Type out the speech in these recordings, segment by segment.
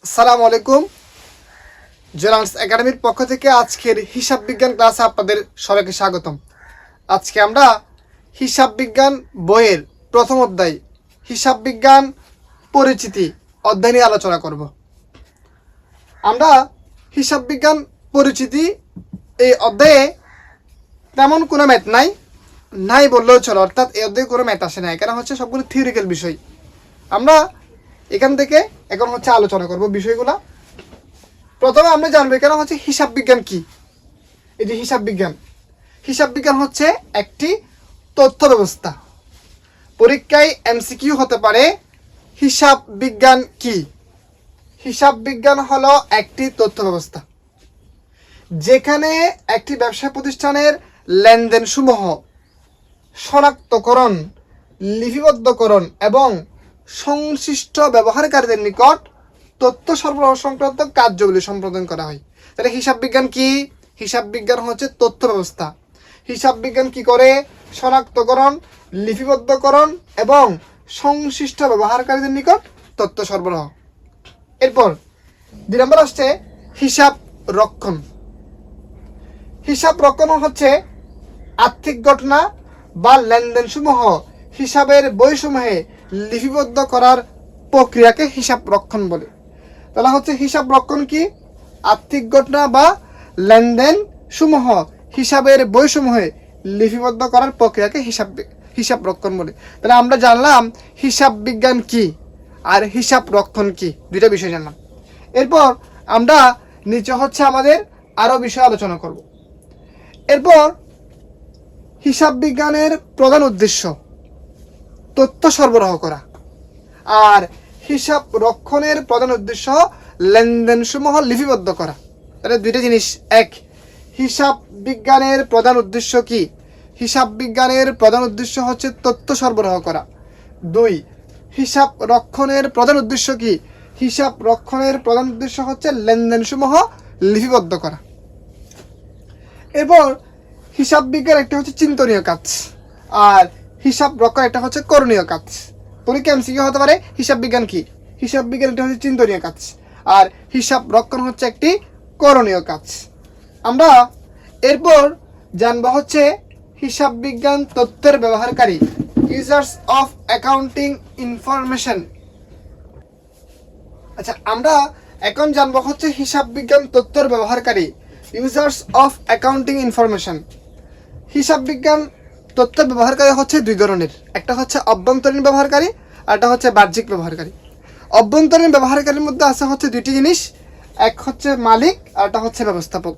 আসসালামু আলাইকুম। জেনারেলস একাডেমির পক্ষ থেকে আজকের হিসাব বিজ্ঞান ক্লাসে আপনাদের সবাইকে স্বাগতম। আজকে আমরা হিসাব বিজ্ঞান বইয়ের প্রথম অধ্যায় হিসাব বিজ্ঞান পরিচিতি অধ্যায় নিয়ে আলোচনা করব। আমরা হিসাব বিজ্ঞান পরিচিতি এই অধ্যায়ে তেমন কোনো ম্যাথ নাই বললেও চলো, অর্থাৎ এই অধ্যায়ে কোনো ম্যাথ আসে না, এখানে হচ্ছে সবগুলো থিওরিক্যাল বিষয়। আমরা এখান থেকে এখন হচ্ছে আলোচনা করব বিষয়গুলো। প্রথমে আমরা জানবো এখানে হচ্ছে হিসাব বিজ্ঞান কি। এই যে হিসাব বিজ্ঞান হচ্ছে একটি তথ্য ব্যবস্থা। পরীক্ষায় এমসিকিউ হতে পারে হিসাব বিজ্ঞান কি। হিসাব বিজ্ঞান হলো একটি তথ্য ব্যবস্থা যেখানে একটি ব্যবসা প্রতিষ্ঠানের লেনদেন সমূহ শনাক্তকরণ, লিপিবদ্ধকরণ এবং সংশ্লিষ্ট ব্যবহারকারীদের নিকট তথ্য সরবরাহ সংক্রান্ত কার্যগুলি সম্পাদন করা হয়। তাহলে হিসাব বিজ্ঞান কি? হিসাব বিজ্ঞান হচ্ছে তথ্য ব্যবস্থা। হিসাব বিজ্ঞান কি করে? শনাক্তকরণ, লিপিবদ্ধকরণ এবং সংশ্লিষ্ট ব্যবহারকারীদের নিকট তথ্য সরবরাহ। এরপর 2 নম্বর আসছে হিসাব রক্ষণ। হিসাব রক্ষণ হচ্ছে আর্থিক ঘটনা বা লেনদেন সমূহ হিসাবের বইসমূহে লিপিবদ্ধ করার প্রক্রিয়াকে হিসাব রক্ষণ বলে। তাহলে হচ্ছে হিসাব রক্ষণ কি? আর্থিক ঘটনা বা লেনদেন সমূহ হিসাবের বইসমূহে লিপিবদ্ধ করার প্রক্রিয়াকে হিসাব রক্ষণ বলে। তাহলে আমরা জানলাম হিসাব বিজ্ঞান কি আর হিসাব রক্ষণ কি, দুইটা বিষয় জানলাম। এরপর আমরা নিচে হচ্ছে আমাদের আরও বিষয় আলোচনা করব। এরপর হিসাব বিজ্ঞানের প্রধান উদ্দেশ্য তথ্য সরবরাহ করা, আর হিসাব রক্ষণের প্রধান উদ্দেশ্য লেনদেন সমূহ লিপিবদ্ধ করা। তাহলে দুইটা জিনিস এক। হিসাব বিজ্ঞানের প্রধান উদ্দেশ্য কি? হিসাব বিজ্ঞানের প্রধান উদ্দেশ্য হচ্ছে তথ্য সরবরাহ করা। 2, হিসাব রক্ষণের প্রধান উদ্দেশ্য কি? হিসাব রক্ষণের প্রধান উদ্দেশ্য হচ্ছে লেনদেন সমূহ লিপিবদ্ধ করা। এরপর হিসাব বিজ্ঞান একটা হচ্ছে চিন্তনীয় কাজ, আর হিসাব রক্ষণ একটা হচ্ছে করণীয় কাজ। পরীক্ষা এমসিকিউ হতে পারে হিসাব বিজ্ঞান কি। হিসাব বিজ্ঞান একটা হচ্ছে চিন্তনীয় কাজ, আর হিসাব রক্ষণ হচ্ছে একটি করণীয় কাজ। আমরা এরপর জানবো হচ্ছে হিসাব বিজ্ঞান তথ্যের ব্যবহারকারী, ইউজার্স অফ অ্যাকাউন্টিং ইনফরমেশন। আচ্ছা, আমরা এখন জানবো হচ্ছে হিসাব বিজ্ঞান তথ্যের ব্যবহারকারী, ইউজার্স অফ অ্যাকাউন্টিং ইনফরমেশন। হিসাব বিজ্ঞান তথ্যের ব্যবহারকারী হচ্ছে 2 ধরনের, একটা হচ্ছে অভ্যন্তরীণ ব্যবহারকারী আর একটা হচ্ছে বাহ্যিক ব্যবহারকারী। অভ্যন্তরীণ ব্যবহারকারীর মধ্যে আছে হচ্ছে 2টি জিনিস, এক হচ্ছে মালিক আর একটা হচ্ছে ব্যবস্থাপক।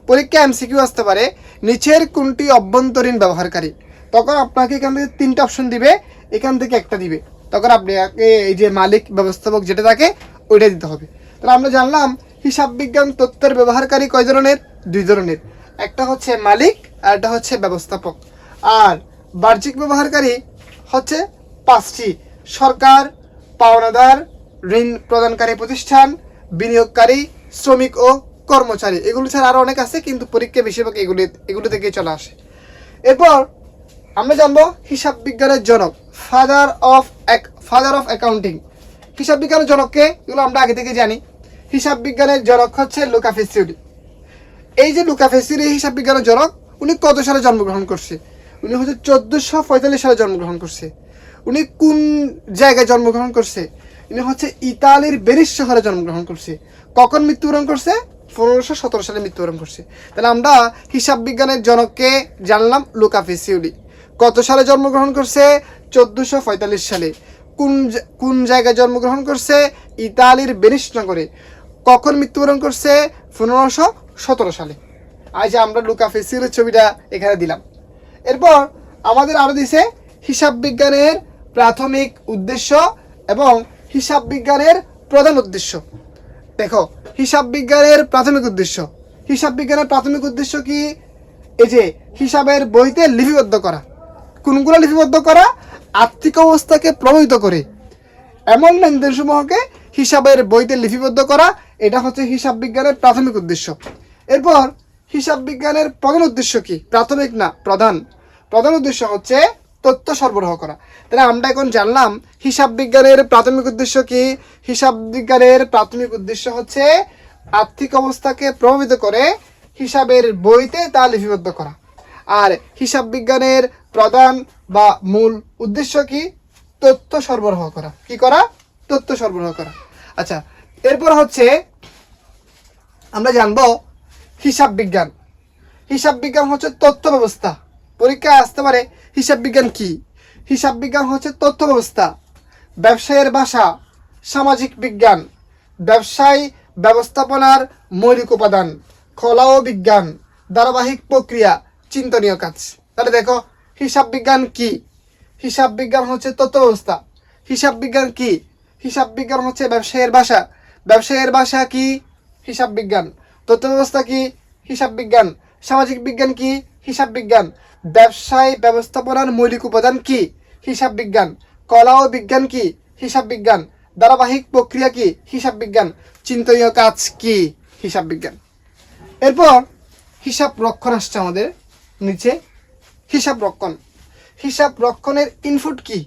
পরীক্ষা এমসিকিউ আসতে পারে নিচের কোনটি অভ্যন্তরীণ ব্যবহারকারী, তখন আপনাকে এখান থেকে 3টা অপশন দিবে, এখান থেকে একটা দিবে, তখন আপনি এই যে মালিক ব্যবস্থাপক যেটা থাকে ওইটা দিতে হবে। তাহলে আমরা জানলাম হিসাব বিজ্ঞান তথ্যের ব্যবহারকারী কয় ধরনের? 2 ধরনের, একটা হচ্ছে মালিক আর একটা হচ্ছে ব্যবস্থাপক। আর বাহ্যিক ব্যবহারকারী হচ্ছে 5টি: সরকার, পাওনাদার, ঋণ প্রদানকারী প্রতিষ্ঠান, বিনিয়োগকারী, শ্রমিক ও কর্মচারী। এগুলো ছাড়া আরও অনেক আছে, কিন্তু পরীক্ষা বেশিরভাগ এগুলো থেকেই চলে আসে। এরপর আমরা জানবো হিসাব বিজ্ঞানের জনক, ফাদার অফ অ্যাকাউন্টিং। হিসাব বিজ্ঞানের জনককে, এগুলো আমরা আগে থেকে জানি। হিসাব বিজ্ঞানের জনক হচ্ছে লুকা ফেসিওলি। এই যে লুকা ফেসিওলি হিসাব বিজ্ঞানের জনক, উনি কত সালে জন্মগ্রহণ করছে? উনি হচ্ছে 1445 সালে জন্মগ্রহণ করছে। উনি কোন জায়গায় জন্মগ্রহণ করছে? উনি হচ্ছে ইতালির ভেনিস শহরে জন্মগ্রহণ করছে। কখন মৃত্যুবরণ করছে? 1517 সালে মৃত্যুবরণ করছে। তাহলে আমরা হিসাব বিজ্ঞানের জনককে জানলাম লুকা ফেসিওলি। কত সালে জন্মগ্রহণ করছে? 1445 সালে। কোন জায়গায় জন্মগ্রহণ করছে? ইতালির ভেনিস নগরে। কখন মৃত্যুবরণ করছে? 1517 সালে। আজ আমরা লুকা ফেসিওলির ছবিটা এখানে দিলাম। এরপর আমাদের আরও দিছে হিসাব বিজ্ঞানের প্রাথমিক উদ্দেশ্য এবং হিসাব বিজ্ঞানের প্রধান উদ্দেশ্য। দেখো, হিসাব বিজ্ঞানের প্রাথমিক উদ্দেশ্য। হিসাব বিজ্ঞানের প্রাথমিক উদ্দেশ্য কি? এই যে হিসাবের বইতে লিপিবদ্ধ করা। কোনগুলো লিপিবদ্ধ করা? আর্থিক অবস্থাকে প্রভাবিত করে এমন লেনদেন সমূহকে হিসাবের বইতে লিপিবদ্ধ করা, এটা হচ্ছে হিসাব বিজ্ঞানের প্রাথমিক উদ্দেশ্য। এরপর হিসাব বিজ্ঞানের প্রধান উদ্দেশ্য কি? প্রাথমিক না, প্রধান উদ্দেশ্য হচ্ছে তথ্য সরবরাহ করা। তাহলে আমরা এখন জানলাম হিসাব বিজ্ঞানের প্রাথমিক উদ্দেশ্য কি। হিসাব বিজ্ঞানের প্রাথমিক উদ্দেশ্য হচ্ছে আর্থিক অবস্থাকে প্রভাবিত করে হিসাবের বইতে তা লিপিবদ্ধ করা। আর হিসাব বিজ্ঞানের প্রধান বা মূল উদ্দেশ্য কি? তথ্য সরবরাহ করা। কি করা? তথ্য সরবরাহ করা। আচ্ছা, এরপর হচ্ছে আমরা জানবো হিসাব বিজ্ঞান। হিসাব বিজ্ঞান হচ্ছে তথ্য ব্যবস্থা। পরীক্ষায় আসতে পারে হিসাব বিজ্ঞান কি? হিসাব বিজ্ঞান হচ্ছে তথ্য ব্যবস্থা, ব্যবসায়ের ভাষা, সামাজিক বিজ্ঞান, ব্যবসায় ব্যবস্থাপনার মৌলিক উপাদান, কলা ও বিজ্ঞান, ধারাবাহিক প্রক্রিয়া, চিন্তনীয় কাজ। তাহলে দেখো হিসাব বিজ্ঞান কি? হিসাব বিজ্ঞান হচ্ছে তথ্য ব্যবস্থা। হিসাব বিজ্ঞান কি? হিসাব বিজ্ঞান হচ্ছে ব্যবসায়ের ভাষা। ব্যবসায়ের ভাষা কি? হিসাব বিজ্ঞান। তথ্য ব্যবস্থা কি? হিসাব বিজ্ঞান। সামাজিক বিজ্ঞান কি? হিসাব বিজ্ঞান। ব্যবসায় ব্যবস্থাপনার মৌলিক উপাদান কি? হিসাব বিজ্ঞান। কলা ও বিজ্ঞান কি? হিসাব বিজ্ঞান। ধারাবাহিক প্রক্রিয়া কি? হিসাব বিজ্ঞান। চিন্তনীয় কাজ কি? হিসাব বিজ্ঞান। এরপর হিসাব রক্ষণ আসছে আমাদের নিচে। হিসাব রক্ষণ। হিসাব রক্ষণের ইনপুট কি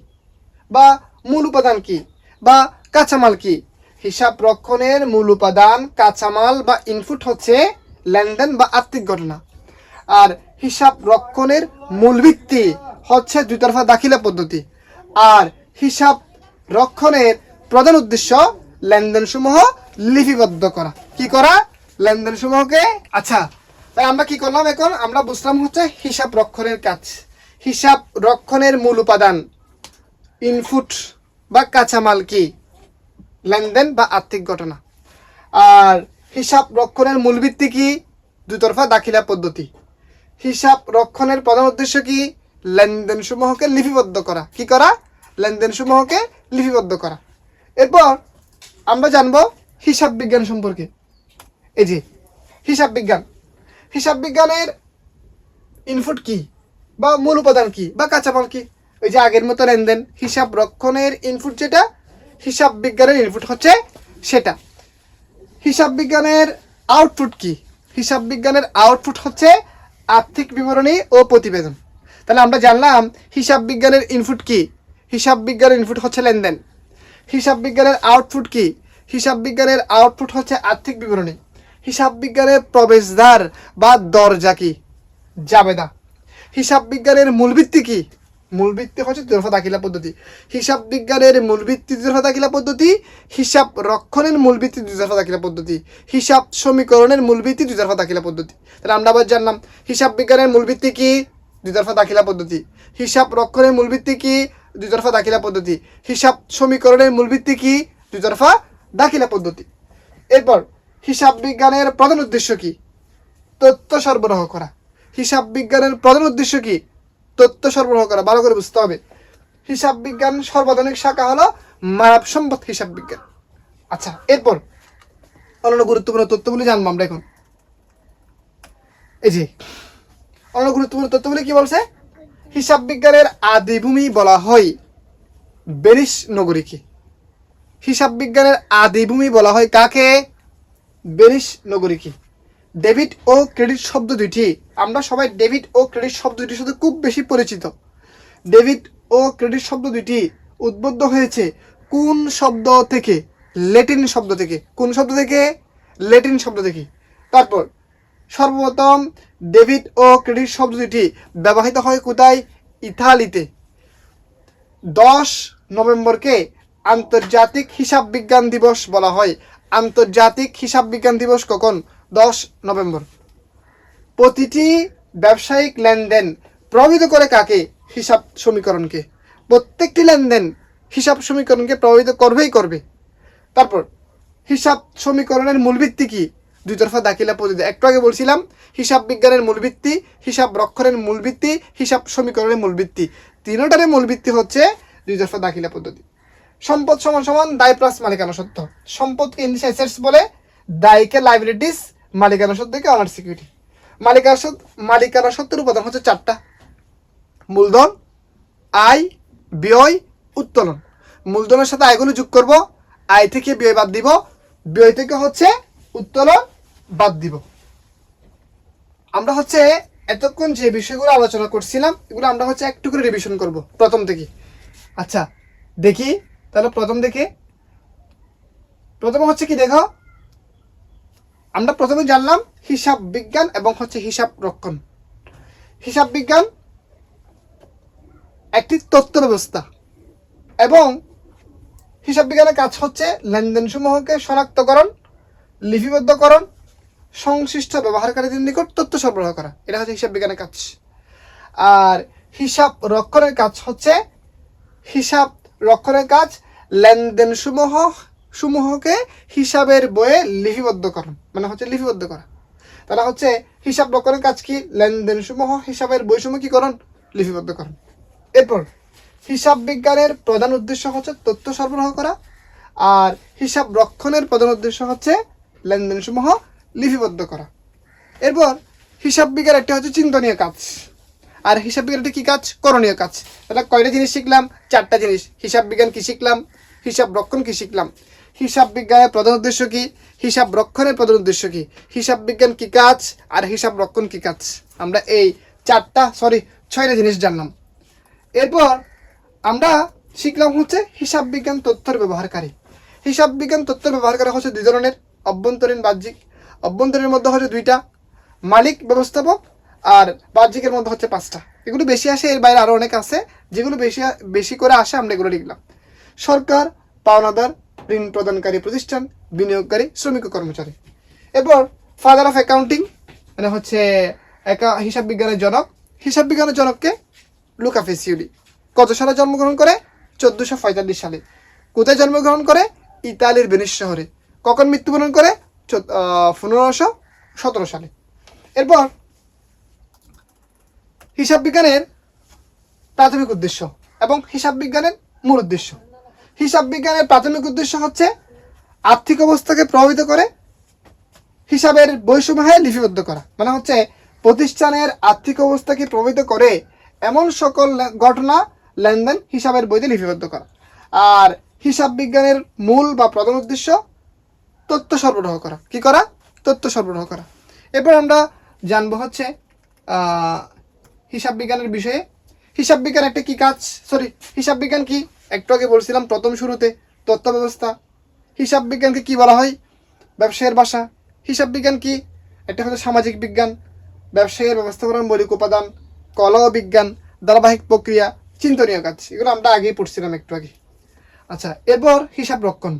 বা মূল উপাদান কি বা কাঁচামাল কি? হিসাব রক্ষণের মূল উপাদান, কাঁচামাল বা ইনপুট হচ্ছে লেনদেন বা আর্থিক ঘটনা। আর হিসাব রক্ষণের মূল ভিত্তি হচ্ছে দুইতরফা দাখিলা পদ্ধতি। আর হিসাব রক্ষণের প্রধান উদ্দেশ্য লেনদেন সমূহ লিপিবদ্ধ করা। কি করা? লেনদেন সমূহকে। আচ্ছা, তাই আমরা কি করলাম? এখন আমরা বুঝলাম হচ্ছে হিসাব রক্ষণের কাজ। হিসাব রক্ষণের মূল উপাদান, ইনপুট বা কাঁচামাল কি? লেনদেন বা আর্থিক ঘটনা। আর হিসাব রক্ষণের মূল ভিত্তি কি? দুতরফা দাখিলা পদ্ধতি। হিসাব রক্ষণের প্রধান উদ্দেশ্য কি? লেনদেন সমূহকে লিপিবদ্ধ করা। কি করা? লেনদেন সমূহকে লিপিবদ্ধ করা। এরপর আমরা জানবো হিসাব বিজ্ঞান সম্পর্কে। এই যে হিসাব বিজ্ঞান। হিসাব বিজ্ঞানের ইনপুট কি বা মূল উপাদান কি বা কাঁচামাল কি? ওই যে আগের মতো লেনদেন। হিসাব রক্ষণের ইনপুট যেটা, হিসাব বিজ্ঞানের ইনপুট হচ্ছে সেটা। হিসাব বিজ্ঞানের আউটপুট কি? হিসাব বিজ্ঞানের আউটপুট হচ্ছে আর্থিক বিবরণী ও প্রতিবেদন। তাহলে আমরা জানলাম হিসাব বিজ্ঞানের ইনপুট কি। হিসাব বিজ্ঞানের ইনপুট হচ্ছে লেনদেন। হিসাব বিজ্ঞানের আউটপুট কি? হিসাব বিজ্ঞানের আউটপুট হচ্ছে আর্থিক বিবরণী। হিসাব বিজ্ঞানের প্রবেশদ্বার বা দরজা কি? জাবেদা। হিসাব বিজ্ঞানের মূলভিত্তি কি? মূলভিত্তি হচ্ছে দুতরফা দাখিলা পদ্ধতি। হিসাব বিজ্ঞানের মূলভিত্তি দুতরফা দাখিলা পদ্ধতি। হিসাব রক্ষণের মূলভিত্তি দুতরফা দাখিলা পদ্ধতি। হিসাব সমীকরণের মূলভিত্তি দুতরফা দাখিলা পদ্ধতি। তাহলে আমরা আবার জানলাম হিসাব বিজ্ঞানের মূলভিত্তি কি? দুতরফা দাখিলা পদ্ধতি। হিসাব রক্ষণের মূলভিত্তি কি? দুতরফা দাখিলা পদ্ধতি। হিসাব সমীকরণের মূলভিত্তি কি? দুতরফা দাখিলা পদ্ধতি। এরপর হিসাব বিজ্ঞানের প্রধান উদ্দেশ্য কি? তথ্য সরবরাহ করা। হিসাব বিজ্ঞানের প্রধান উদ্দেশ্য কি? তথ্য সরবরাহ করা। ভালো করে বুঝতে হবে। হিসাব বিজ্ঞান সর্বাধুনিক শাখা হলো মানব সম্পদ হিসাব বিজ্ঞান। আচ্ছা, এরপর অন্যান্য গুরুত্বপূর্ণ তথ্যগুলি জানবো আমরা এখন। এই যে অন্যান্য গুরুত্বপূর্ণ তথ্যগুলি কি বলছে? হিসাব বিজ্ঞানের আদিভূমি বলা হয় ভেনিস নগরীকে। হিসাব বিজ্ঞানের আদিভূমি বলা হয় কাকে? ভেনিস নগরীকে। ডেবিট ও ক্রেডিট শব্দ দুইটি, আমরা সবাই ডেবিট ও ক্রেডিট শব্দ দুইটির সাথে খুব বেশি পরিচিত। ডেবিট ও ক্রেডিট শব্দ দুইটি উদ্বুদ্ধ হয়েছে কোন শব্দ থেকে? ল্যাটিন শব্দ থেকে। কোন শব্দ থেকে? ল্যাটিন শব্দ থেকে। তারপর সর্বপ্রথম ডেবিট ও ক্রেডিট শব্দ দুইটি ব্যবহৃত হয় কোথায়? ইতালিতে। 10 নভেম্বরকে আন্তর্জাতিক হিসাব বিজ্ঞান দিবস বলা হয়। আন্তর্জাতিক হিসাব বিজ্ঞান দিবস কখন? 10 নভেম্বর। প্রতিটি ব্যবসায়িক লেনদেন প্রভাবিত করে কাকে? হিসাব সমীকরণকে। প্রত্যেকটি লেনদেন হিসাব সমীকরণকে প্রভাবিত করবেই করবে। তারপর হিসাব সমীকরণের মূলভিত্তি কি? দুইতরফা দাখিলা পদ্ধতি। একটু আগে বলছিলাম হিসাব বিজ্ঞানের মূলভিত্তি, হিসাব রক্ষণের মূলভিত্তি, হিসাব সমীকরণের মূলভিত্তি। তিনটারই মূলভিত্তি হচ্ছে দুইতরফা দাখিলা পদ্ধতি। সম্পদ সমান সমান দায় প্লাস মালিকানা সত্ত্ব। সম্পদকে ইংলিশে অ্যাসেটস বলে, দায়কে লাইবিলিটিস, মালিকানা সত্ত্বকে অনার সিকিউরিটি। মালিকানা সত্ত্বের উপাদান হচ্ছে 4টা: মূলধন, আয়, ব্যয়, উত্তোলন। মূলধনের সাথে আয়গুলো যোগ করব, আয় থেকে ব্যয় বাদ দিব, ব্যয় থেকে হচ্ছে উত্তোলন বাদ দিব। আমরা হচ্ছে এতক্ষণ যে বিষয়গুলো আলোচনা করছিলাম এগুলো আমরা হচ্ছে একটু করে রিভিশন করব প্রথম থেকে। আচ্ছা দেখি তাহলে প্রথমে হচ্ছে কি দেখো, আমরা প্রথমে জানলাম হিসাব বিজ্ঞান এবং হচ্ছে হিসাব রক্ষণ। হিসাব বিজ্ঞান একটি তথ্য ব্যবস্থা এবং হিসাব বিজ্ঞানের কাজ হচ্ছে লেনদেন সমূহকে শনাক্তকরণ, লিপিবদ্ধকরণ, সংশ্লিষ্ট ব্যবহারকারীদের নিকট তথ্য সরবরাহ করা, এটা হচ্ছে হিসাব বিজ্ঞানের কাজ। আর হিসাব রক্ষণের কাজ হচ্ছে লেনদেন সমূহকে হিসাবের বইয়ে লিপিবদ্ধকরণ, মানে হচ্ছে লিপিবদ্ধ করা। তাহলে হচ্ছে হিসাব রক্ষণের কাজ কি? লেনদেন সমূহ হিসাবের বইসমূহ কি করণ? লিপিবদ্ধকরণ। এরপর হিসাব বিজ্ঞানের প্রধান উদ্দেশ্য হচ্ছে তথ্য সরবরাহ করা, আর হিসাব রক্ষণের প্রধান উদ্দেশ্য হচ্ছে লেনদেন সমূহ লিপিবদ্ধ করা। এরপর হিসাব বিজ্ঞান একটা হচ্ছে চিন্তনীয় কাজ, আর হিসাব বিজ্ঞান একটা কি কাজ? করণীয় কাজ। তাহলে কয়টা জিনিস শিখলাম? 4টা জিনিস। হিসাব বিজ্ঞান কি শিখলাম? হিসাব রক্ষণ কি শিখলাম? হিসাব বিজ্ঞানের প্রধান উদ্দেশ্য কি? হিসাব রক্ষণের প্রধান উদ্দেশ্য কি? হিসাব বিজ্ঞান কি কাজ আর হিসাব রক্ষণ কি কাজ? আমরা এই 6টা জিনিস জানলাম। এরপর আমরা শিখলাম হচ্ছে হিসাব বিজ্ঞান তথ্যের ব্যবহারকারী। হিসাব বিজ্ঞান তথ্যের ব্যবহারকারী হচ্ছে 2 ধরনের, অভ্যন্তরীণ, বাহ্যিক। অভ্যন্তরীণের মধ্যে হচ্ছে 2টা, মালিক, ব্যবস্থাপক, আর বাহ্যিকের মধ্যে হচ্ছে 5টা। এগুলো বেশি আসে, এর বাইরে আরও অনেক আছে, যেগুলো বেশি করে আসে আমরা এগুলো লিখলাম। সরকার, পাওনাদার, ঋণ প্রদানকারী প্রতিষ্ঠান, বিনিয়োগকারী, শ্রমিক ও কর্মচারী। এরপর ফাদার অফ অ্যাকাউন্টিং মানে হচ্ছে হিসাব বিজ্ঞানের জনক। হিসাব বিজ্ঞানের জনককে লুকা পেসিওলি। কত সালে জন্মগ্রহণ করে? 1445 সালে। কোথায় জন্মগ্রহণ করে? ইতালির ভেনিস শহরে। কখন মৃত্যুবরণ করে? 1517 সালে। এরপর হিসাব বিজ্ঞানের প্রাথমিক উদ্দেশ্য এবং হিসাব বিজ্ঞানের মূল উদ্দেশ্য। হিসাব বিজ্ঞানের প্রাথমিক উদ্দেশ্য হচ্ছে আর্থিক অবস্থাকে প্রভাবিত করে হিসাবের বইসমূহে লিপিবদ্ধ করা, মানে হচ্ছে প্রতিষ্ঠানের আর্থিক অবস্থাকে প্রভাবিত করে এমন সকল ঘটনা, লেনদেন হিসাবের বইতে লিপিবদ্ধ করা। আর হিসাব বিজ্ঞানের মূল বা প্রধান উদ্দেশ্য তথ্য সরবরাহ করা। কি করা? তথ্য সরবরাহ করা। এরপর আমরা জানবো হচ্ছে হিসাব বিজ্ঞানের বিষয়ে। হিসাব বিজ্ঞান একটা কি কাজ? হিসাব বিজ্ঞান কি? একটু আগে বলছিলাম প্রথম শুরুতে, তথ্য ব্যবস্থা। হিসাব বিজ্ঞানকে কি বলা হয়? ব্যবসায়ের ভাষা। হিসাব বিজ্ঞান কি? একটা হচ্ছে সামাজিক বিজ্ঞান, ব্যবসায়ের ব্যবস্থাপনার মৌলিক উপাদান, কলা ও বিজ্ঞান, ধারাবাহিক প্রক্রিয়া, চিন্তনীয় কাজ। এগুলো আমরা আগেই পড়ছিলাম একটু আগে। আচ্ছা, এরপর হিসাব রক্ষণ।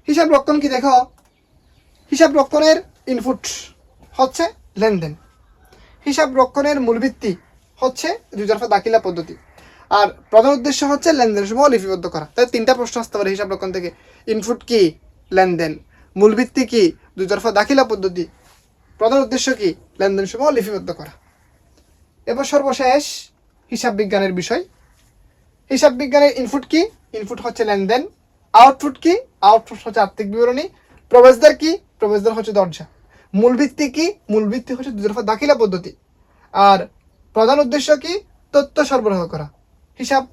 হিসাব রক্ষণ কি দেখো, হিসাব রক্ষণের ইনপুট হচ্ছে লেনদেন। হিসাব রক্ষণের মূল ভিত্তি হচ্ছে দুতরফা দাখিলা পদ্ধতি, আর প্রধান উদ্দেশ্য হচ্ছে লেনদেন সমূহ লিপিবদ্ধ করা। তাই 3টা প্রশ্ন আসতে পারে হিসাব রক্ষণ থেকে। ইনপুট কি? লেনদেন। মূল ভিত্তি কি? দুতরফা দাখিলা পদ্ধতি। প্রধান উদ্দেশ্য কি? লেনদেন সমূহ লিপিবদ্ধ করা। এবার সর্বশেষ হিসাব বিজ্ঞানের বিষয়। হিসাব বিজ্ঞানের ইনপুট কি? ইনপুট হচ্ছে লেনদেন। আউটপুট কি? আউটপুট হচ্ছে আর্থিক বিবরণী। প্রবেশদ্বার কি? প্রবেশদ্বার হচ্ছে দরজা। মূল ভিত্তি কি? মূল ভিত্তি হচ্ছে দুতরফা দাখিলা পদ্ধতি। আর প্রধান উদ্দেশ্য কি? তথ্য সরবরাহ করা। হিসাব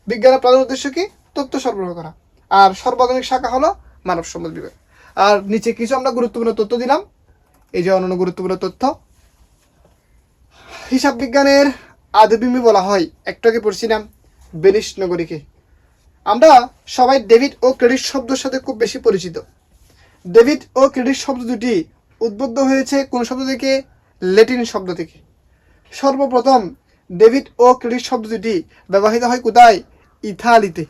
বিজ্ঞানের প্রধান উদ্দেশ্য কি? তথ্য সরবরাহ করা। আর সর্বাধুনিক শাখা হলো মানব সম্পদ বিভাগ। আর নিচে কিছু আমরা গুরুত্বপূর্ণ তথ্য দিলাম, এই যে অন্যান্য গুরুত্বপূর্ণ তথ্য। হিসাব বিজ্ঞানের আদিভূমি বলা হয়, একটু আগে পড়ছিলাম, ভেনিস নগরীকে। আমরা সবাই ডেবিট ও ক্রেডিট শব্দের সাথে খুব বেশি পরিচিত। ডেবিট ও ক্রেডিট শব্দ দুটি উদ্বুদ্ধ হয়েছে কোন শব্দ থেকে? ল্যাটিন শব্দ থেকে। সর্বপ্রথম ডেবিট ও ক্রেডিট শব্দ দুটি ব্যবহৃত হয় কোথায়? ইতালিতে।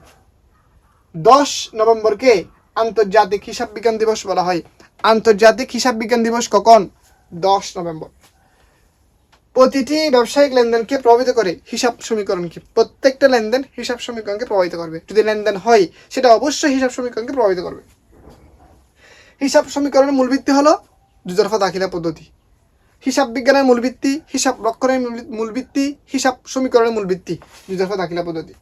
10 নভেম্বরকে আন্তর্জাতিক হিসাব বিজ্ঞান দিবস বলা হয়। আন্তর্জাতিক হিসাব বিজ্ঞান দিবস কখন? 10 নভেম্বর। প্রতিটি ব্যবসায়িক লেনদেনকে প্রভাবিত করে হিসাব সমীকরণকে। প্রত্যেকটা লেনদেন হিসাব সমীকরণকে প্রভাবিত করবে। যদি লেনদেন হয় সেটা অবশ্যই হিসাব সমীকরণকে প্রভাবিত করবে। হিসাব সমীকরণের মূল ভিত্তি হলো দুতরফা দাখিলা পদ্ধতি। হিসাব বিজ্ঞানের মূল ভিত্তি, হিসাব রক্ষণের মূল ভিত্তি, হিসাব সমীকরণের মূল ভিত্তি দুতরফা দাখিলা পদ্ধতি।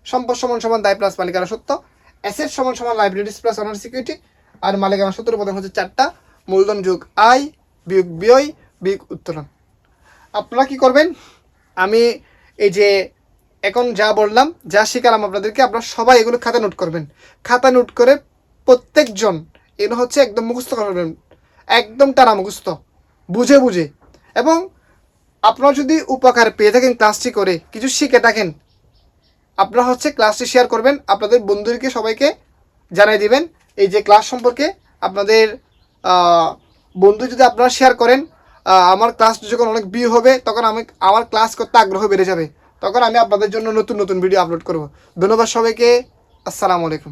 সম্পদ সমান সমান দায় প্লাস মালিকানা সত্ত্ব, অ্যাসেট সমান সমান লাইবিলিটিস প্লাস অনার সিকিউরিটি, আর মালিকানা সত্ত্বের উপাদান হচ্ছে 4টা, মূলধন যোগ আয় বিয়োগ ব্যয় বিয়োগ উত্তোলন। আপনারা কি করবেন? আমি এই যে এখন যা বললাম, যা শিখালাম আপনাদেরকে, আপনারা সবাই এগুলো খাতা নোট করবেন। খাতা নোট করে প্রত্যেকজন এগুলো হচ্ছে একদম মুখস্থ করবেন, একদম টানা মুখস্থ, বুঝে বুঝে। এবং আপনারা যদি উপকার পেয়ে থাকেন ক্লাসটি করে, কিছু শিখে থাকেন, আপনারা হচ্ছে ক্লাসটি শেয়ার করবেন, আপনাদের বন্ধুদেরকে সবাইকে জানিয়ে দিবেন এই যে ক্লাস সম্পর্কে। আপনাদের বন্ধু যদি আপনারা শেয়ার করেন, আমার ক্লাস যখন অনেক ভিউ হবে তখন আমার ক্লাস করতে আগ্রহ বেড়ে যাবে, তখন আমি আপনাদের জন্য নতুন নতুন ভিডিও আপলোড করব। ধন্যবাদ সবাইকে, আসসালামু আলাইকুম।